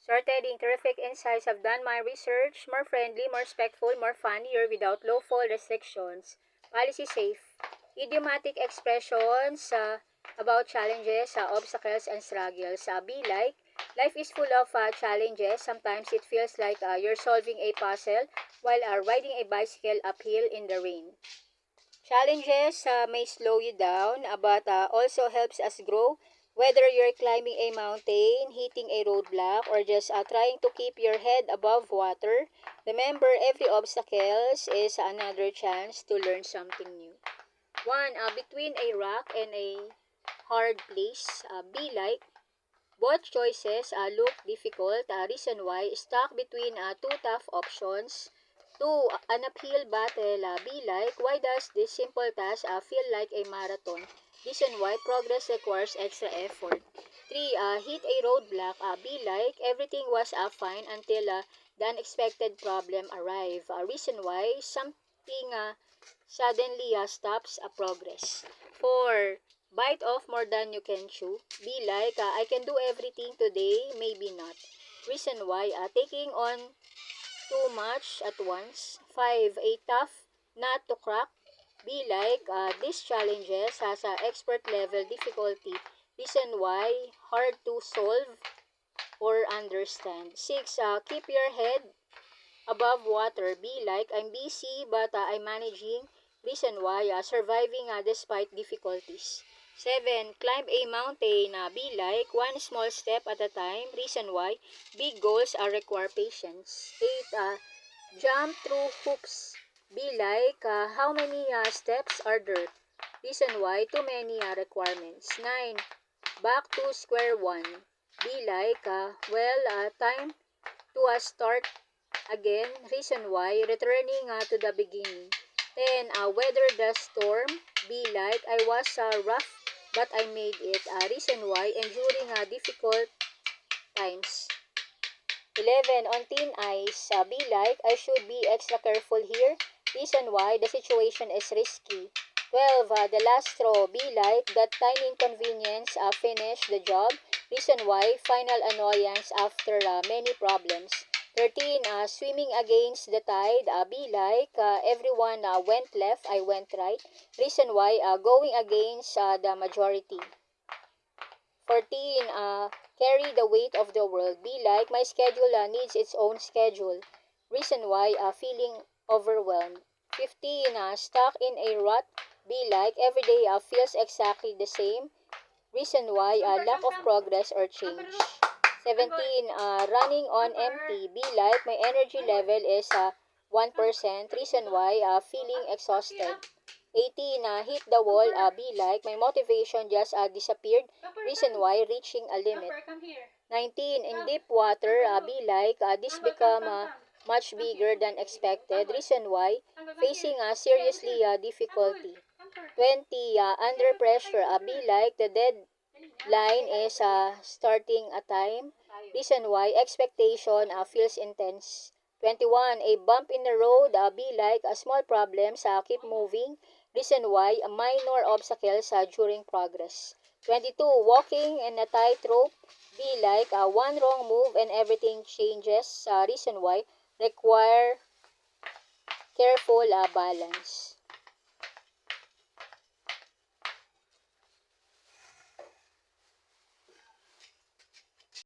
Sorted terrific insights. I've done my research. More friendly, more respectful, more funnier without low-fall restrictions. Policy safe. Idiomatic expressions about challenges, obstacles, and struggles. Be like, life is full of challenges. Sometimes it feels like you're solving a puzzle while riding a bicycle uphill in the rain. Challenges may slow you down, but also helps us grow. Whether you're climbing a mountain, hitting a roadblock, or just trying to keep your head above water, remember every obstacle is another chance to learn something new. One, between a rock and a hard place, be like, both choices look difficult. Reason why, stuck between two tough options. Two, an uphill battle. Be like, why does this simple task feel like a marathon? Reason why, progress requires extra effort. Three, hit a roadblock. Be like, everything was fine until the unexpected problem arrived. Reason why, something suddenly stops progress. Four, bite off more than you can chew. Be like, I can do everything today, maybe not. Reason why, taking on too much at once. Five, a tough nut to crack. Be like, these challenges has a expert level difficulty. Reason why, hard to solve or understand. Six, keep your head above water. Be like, I'm busy but I'm managing. Reason why, surviving despite difficulties. 7. Climb a mountain. Be like, one small step at a time. Reason why, big goals require patience. 8. Jump through hoops. Be like, how many steps are there? Reason why, too many requirements. 9. Back to square one. Be like, time to start again. Reason why, returning to the beginning. 10. Weather the storm. Be like, I was rough but I made it. Reason why, enduring difficult times. 11. On thin ice. Be like, I should be extra careful here. Reason why, the situation is risky. 12. The last straw. Be like, that tiny inconvenience finish the job. Reason why, final annoyance after many problems. 13. Swimming against the tide. Be like, everyone went left, I went right. Reason why, going against the majority. 14. Carry the weight of the world. Be like, my schedule needs its own schedule. Reason why, feeling overwhelmed. 15. Stuck in a rut. Be like, every day feels exactly the same. Reason why, lack of progress or change. 17. Running on empty. Be like, my energy level is 1%. Reason why, feeling exhausted. 18. Hit the wall. Be like, my motivation just disappeared. Reason why, reaching a limit. 19. In deep water. Be like, this become much bigger than expected. Reason why, facing seriously difficulty. 20. Under pressure. Be like, the deadline is starting a time. Reason why, expectation feels intense. 21. A bump in the road. Be like, small problems keep moving. Reason why, minor obstacles during progress. 22. Walking in a tightrope. Be like, one wrong move and everything changes. Reason why, require careful balance.